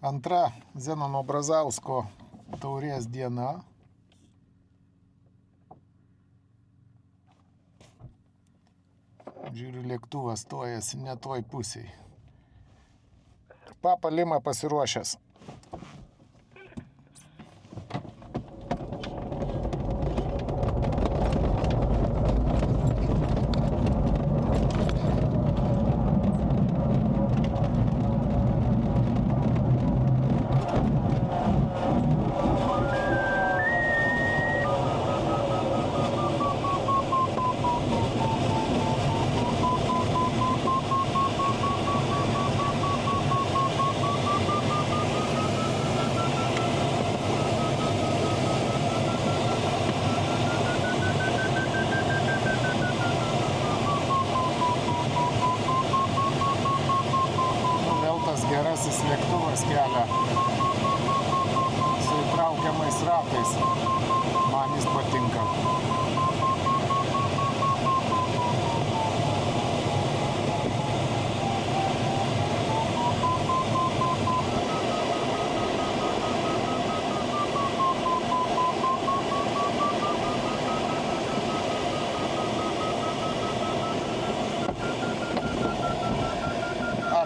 Antra Zenono Brazausko taurės diena. Žiūriu, lėktuvas stojasi ne toj pusėj. Papa Lima pasiruošęs. Gerasis lėktuvas kelia su įtraukiamais ratais. Man jis patinka.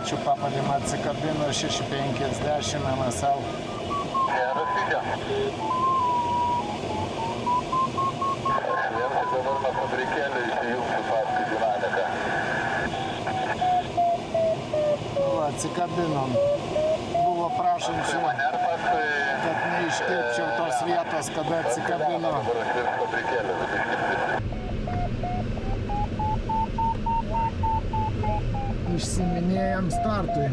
Ačiū, Papa Lima atsikabino 650 MSL. Geras video. Jiems dabar nuo fabrikėlį įsijungsiu paskui dinamiką. Va, atsikabinom. Buvo prašančių, kad neiškirpčiau tos vietos, kada atsikabino. Dabar aš virs fabrikėlį. Išsiminėjam startui.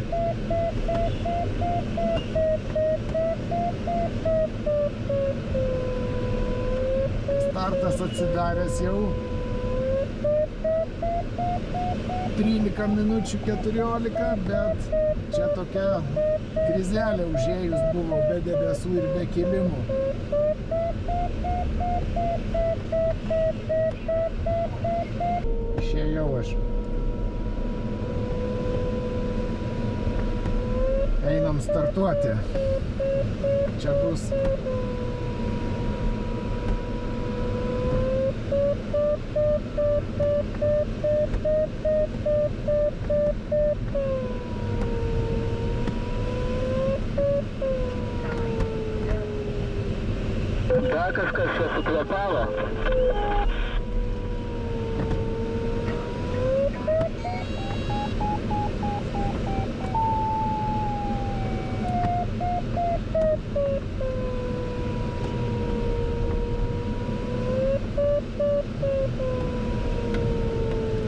Startas atsidaręs jau 13 minučių 14, bet čia tokia krizelė užėjus buvo, be debesų ir be kilimų. Išėjau aš. Einam startuoti. Čia bus Da, kažkas čia suklapavo.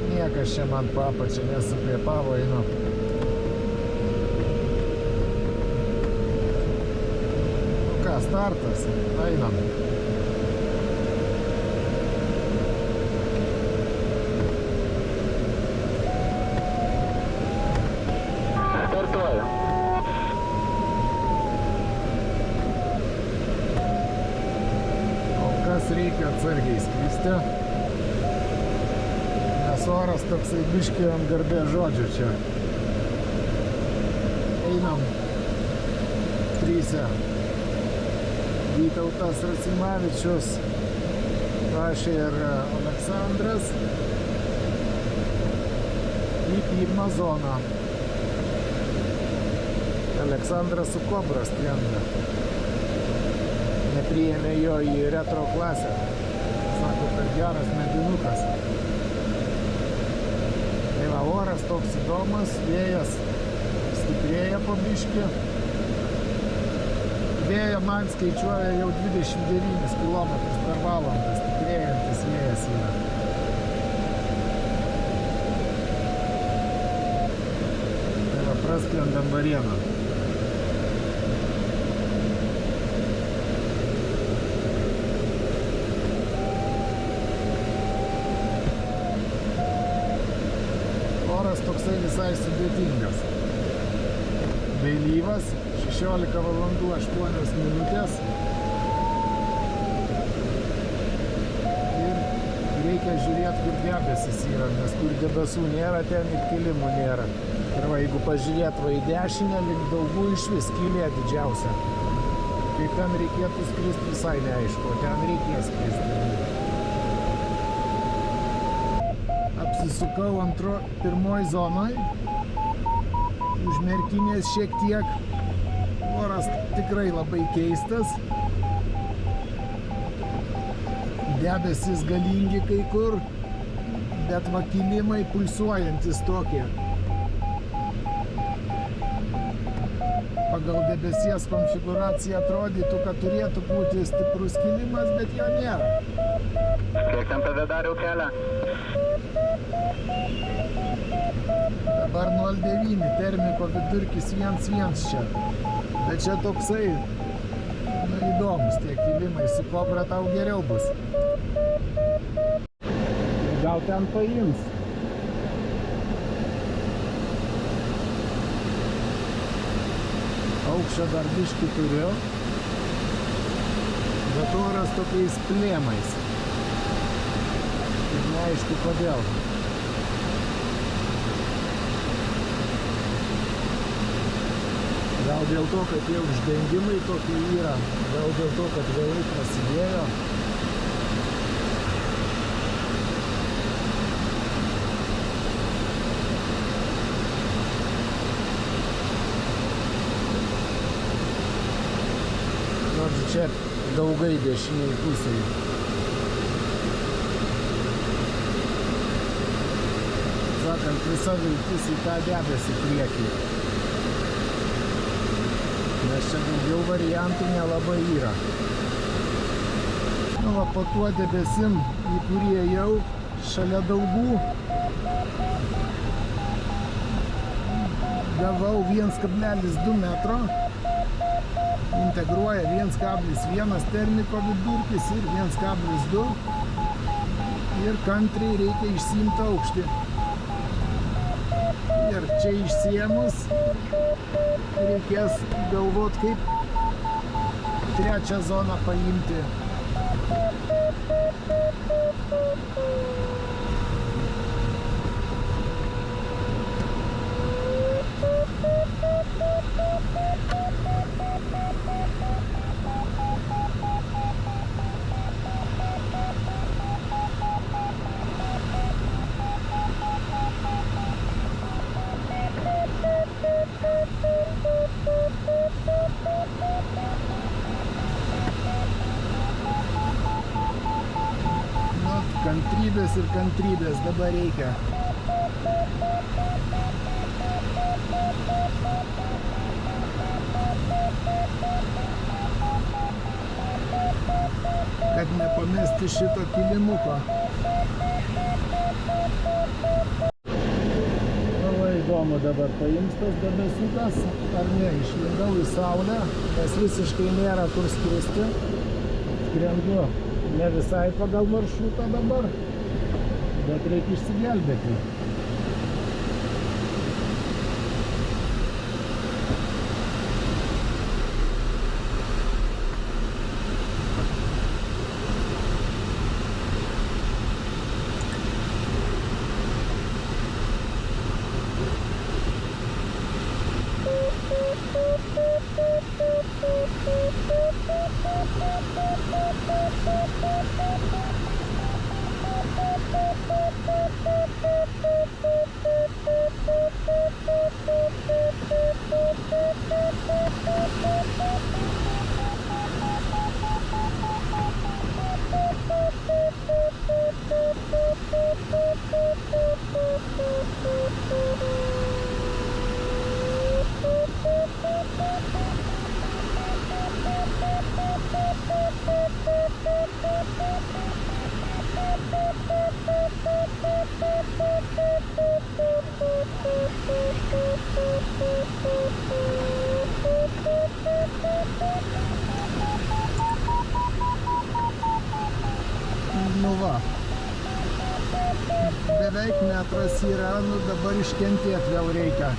Niekas čia man Papa čia nesukvėpavo, einu. Nu ką, startas, einam. Startuoju. Kol kas reikia atsargiai skristi. Oras toksai biškį ant garbės žodžio čia. Einam tryse. Vytautas Racimavičius, Rašė ir Aleksandras į pirmą zoną. Aleksandras su Kobra skrenda. Nepriėmė jo į retro klasę. Sako, kad geras medinukas. Oras toks įdomus, vėjas stiprėja po biškį. Vėją man skaičiuoja jau 29 km per valandą, stiprėjantis vėjas yra. Tai va, praskrendam Varėną. Oras toksai visai sudėtingas. Vėlyvas, 16 valandų 8 minutės. Ir reikia žiūrėti, kur debesis yra, nes kur debesų nėra, ten ir kilimų nėra. Ir va, jeigu pažiūrėt va į dešinę, link Daugų iš vis skylė didžiausia. Tai ten reikėtų skristi visai neaišku, ten reikės skristi. Apsisukau pirmoj zonoj. Už Merkinės šiek tiek. Oras tikrai labai keistas. Debesis galingi kai kur, bet va kilimai pulsuojantis tokie. Pagal debesies konfiguraciją atrodytų, kad turėtų būti stiprus kilimas, bet jo nėra. Kiek ten tave dariau kelią? Dabar 0,9, termiko vidurkis 1,1 čia. Bet čia toksai, įdomus tie kilimai, su Kobra tau geriau bus. Gal ten paims. Aukščio dar biškį turiu, bet oras tokiais plėmais. Ir neaišku kodėl. Gal dėl to, kad tie uždengimai tokie yra, gal dėl to, kad vėlai prasidėjo. Nors čia Daugai dešiniai pusėje. Sakant, visa viltis į tą debesį priekį. Nes čia daugiau variantų nelabai yra. Nu, va, po tuo debesim, į kurį ėjau, šalia Daugų, gavau 1,2 metro, integruoja 1,1 termiko vidurkis ir 1,2 ir kantriai reikia išsiimti aukštį. Ir čia išsiėmus reikės galvot, kaip trečią zoną paimti. Kantrybės ir kantrybės dabar reikia. Kad nepamesti šito kilimuko. Labai įdomu dabar paims tas debesiukas, ar ne, išlindau į saulę, nes visiškai nėra kur skristi. Skrendu ne visai pagal maršrutą dabar, bet reikia išsigelbėti. Nu va, beveik metras yra, nu dabar iškentėt vėl reikia.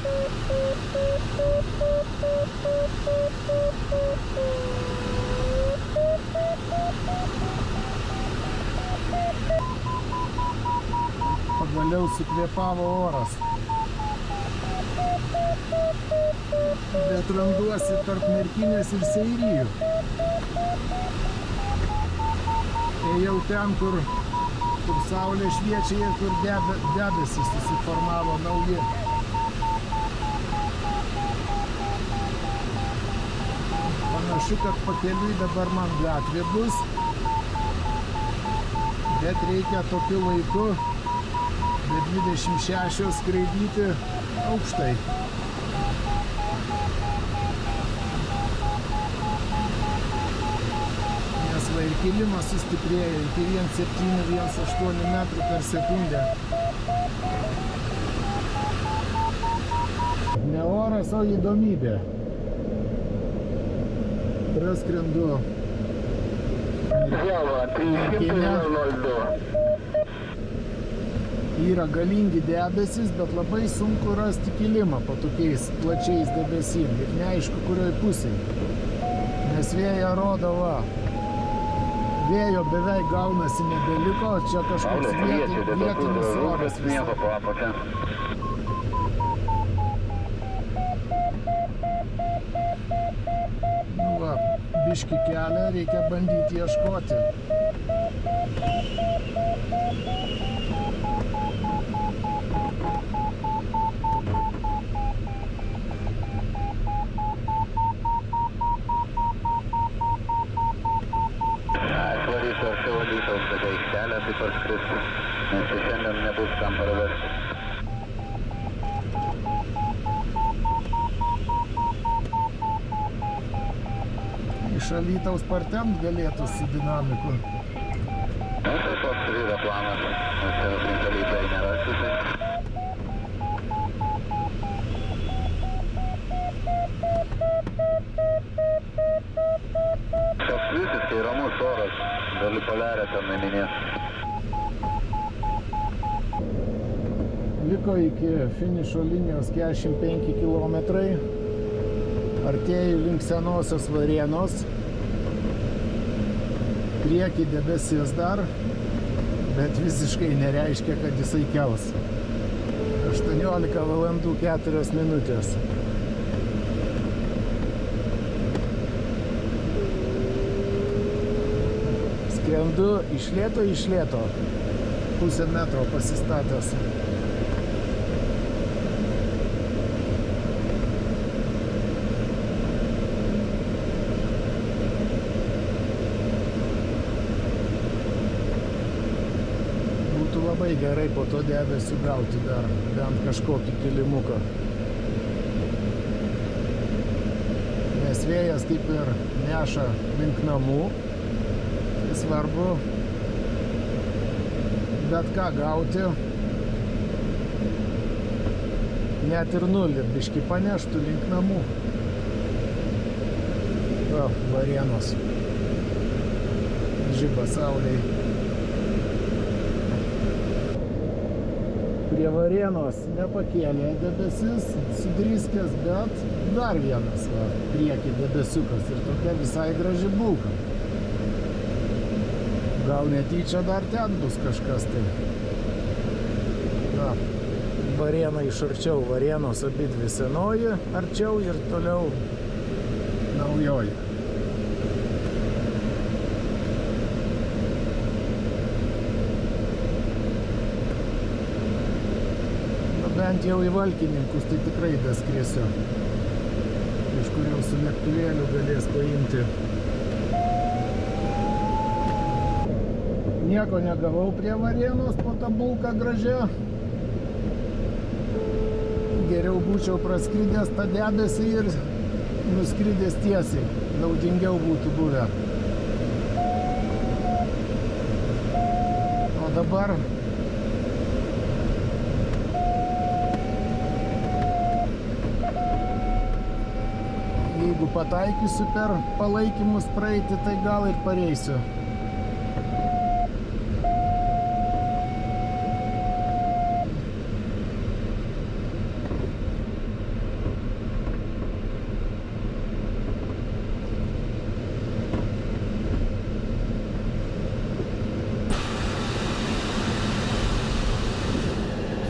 Pagaliau sukvėpavo oras. bet randuosi tarp Merkinės ir Seirijų. Ėjau ten, kur saulė šviečia ir kur debesis susiformavo nauji. Panašu, kad pakeliui dabar man gatvė bus, bet reikia tokiu laiku be 26 skraidyti aukštai. Nes va ir kilimas sustiprėjo iki 1,7–1,8 metrų per sekundę. Ne oras, o įdomybė. Praskrendu Merkinę. Yra galingi debesis, bet labai sunku rasti kilimą po tokiais plačiais debesim ir neaišku kurioj pusėje. Nes vėja rodo, va, vėjo beveik gaunasi nebeliko, čia kažkoks vietinis oras visą. Nu va, biški kelią reikia bandyti ieškoti. Tai parskristi, nes šiandien nebus kam praversti. Iš Alytaus partempt galėtų su dinamiku. Tai toks ir yra planas, nes aplink Alytą nerasti. Toks visiškai ramus oras, gali Poliarę ten neminėti. Liko iki finišo linijos 45 kilometrai. Artėju link senosios Varėnos. Priekį debesis dar, bet visiškai nereiškia, kad jisai kels. 18 valandų 4 minutės. Skrendu iš lėto, pusę metro pasistatęs. Būtų labai gerai po to debesiu gauti dar bent kažkokį kilimuką. Nes vėjas kaip ir neša link namų. Tai svarbu bet ką gauti, net ir nulį, biškį paneštų link namų. O, Varėnos. Žiba saulei. Prie Varėnos nepakėlė debesis, sudriskęs, bet dar vienas va, priekį debesiukas ir tokia visai graži bulka. Gal netyčia dar ten bus kažkas tai. Na, Varėna iš arčiau, Varėnos abidvi senoji, arčiau ir toliau naujoji. Na, bent jau į Valkininkus tai tikrai daskrisiu. Iš kur jau su lėktuvėliu galės paimti. Nieko negavau prie Varėnos po tą bulką gražią. Geriau būčiau praskridęs tą debesį ir nuskridęs tiesiai. Naudingiau būtų buvę. O dabar jeigu pataikysiu per palaikymus praeiti, tai gal ir pareisiu.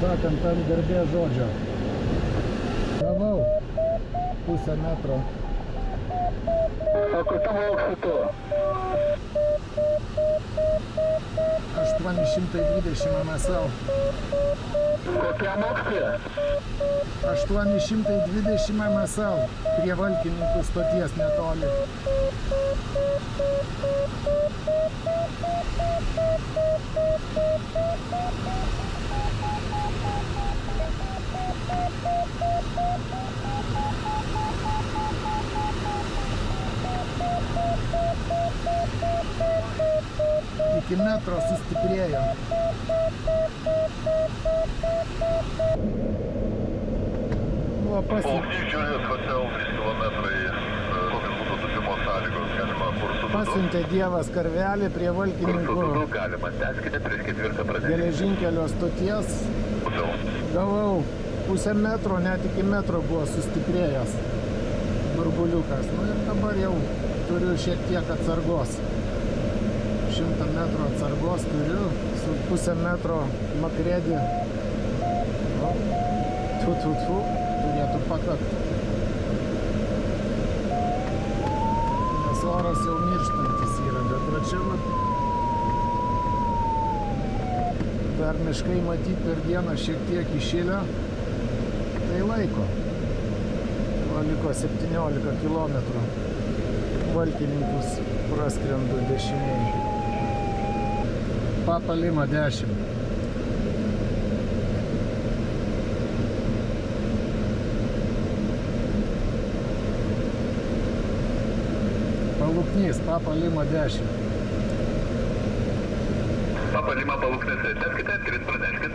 Sakant, ant garbės žodžio. Gavau pusę metro. O kokiam aukštu tu? 820 MSL. Kokiam aukšte? 820 MSL. Prie Valkininkų stoties netoli. Iki metro sustiprėjo. Buvo pasiuntė Dievas karvelį prie Valkininkų geležinkelio stoties. Gavau pusę metro, net iki metro buvo sustiprėjęs burbuliukas. Nu ir dabar jau turiu šiek tiek atsargos. 100 metrų atsargos turiu, su pusę metro makrėdį. Nu, turėtų pakakti. Nes oras jau mirštantis yra, bet va čia dar miškai matyti per dieną šiek tiek įšilę, tai laiko. O liko 17 kilometrų. Valkininkus praskrendu dešiniai. Papa Lima 10. Paluknys, Papa Lima 10. Papa Lima Paluknys, teskite, atkrit praneškit.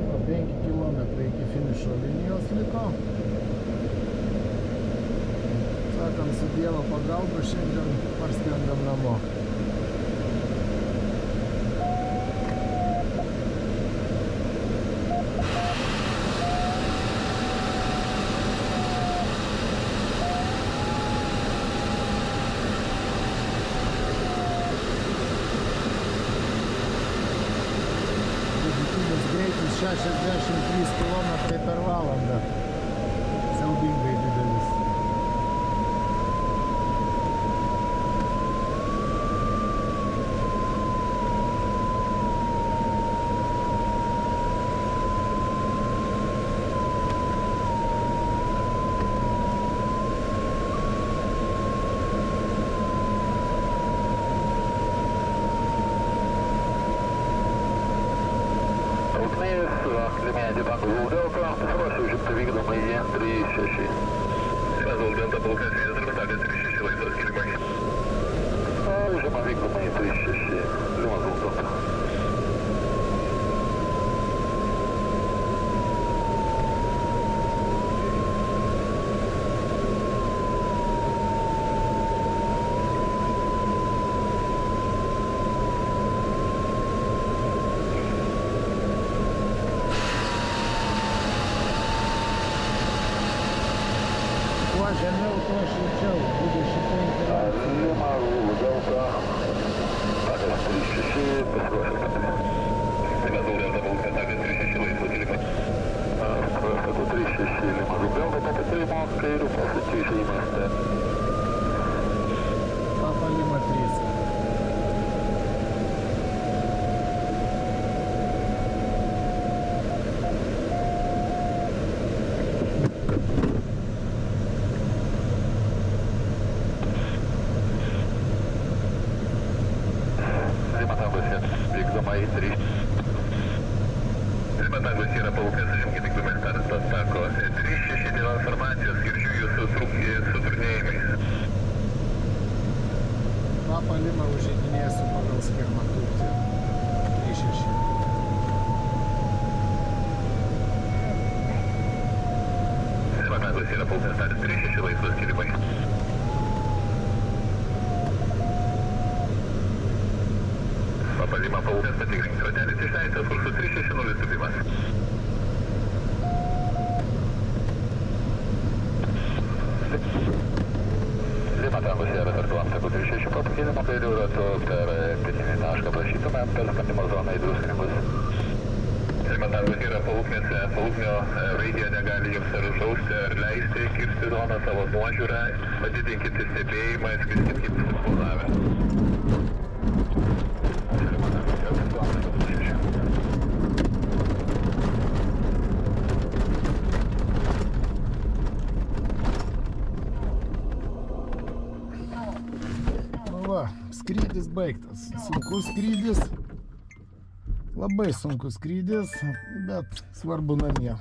O 5 kilometrai iki finišo linijos liko. Sakant, su Dievo pagalba šiandien parskrendam namo. Vidutinis greitis 63 km per valandą. Siaubingai didelis. Limėdį bankų Valdėlką, pasiruošiu užimti vykdomą į 36. Valdėlta Balkas 1 ir Batalės 36 laisvas kilimai. Užima vykdomą į 36, Limas Valdėlta. Žemiau to šilčiau, 25 laipsnių. Lima Valdėlta, Batalės 36, pasiruošiu kapinę. Limas Valdėlta Balkas 36 laisvas kilimai. Pasiruošiu 36, Limas Valdėlta, patikėjimo kairių posūčių išėjimas ten. Papa Lima 3. Vykdoma į 3. Limatagas yra Paluknės, užimkite komentaras, sako 36 dėl informacijos, girdžiu jūsų suturnėjimais. Papa Lima užžeidinėsiu pagal schemą turti 36. Limatagas yra Paluknės, 36 laisvas kilimai. Papa Lima Paluknės, patikrinkit ratelis išleistas, kursu 360 tūpimas. Lima tangus yra kartuojam, sako 36 po pakėlimo kairių ratu per pietinį tašką prašytumėm per skandimo zoną į Druskininkus. Lima bet yra palūknio raidija negali jums ar užausti, ar leisti kirsti zoną savo nuožiūrą, padidinkite stebėjimą, skriskit kaip susiplanavę. Va, skrydis baigtas. Sunkus skrydis. Labai sunkus skrydis, bet svarbu namie.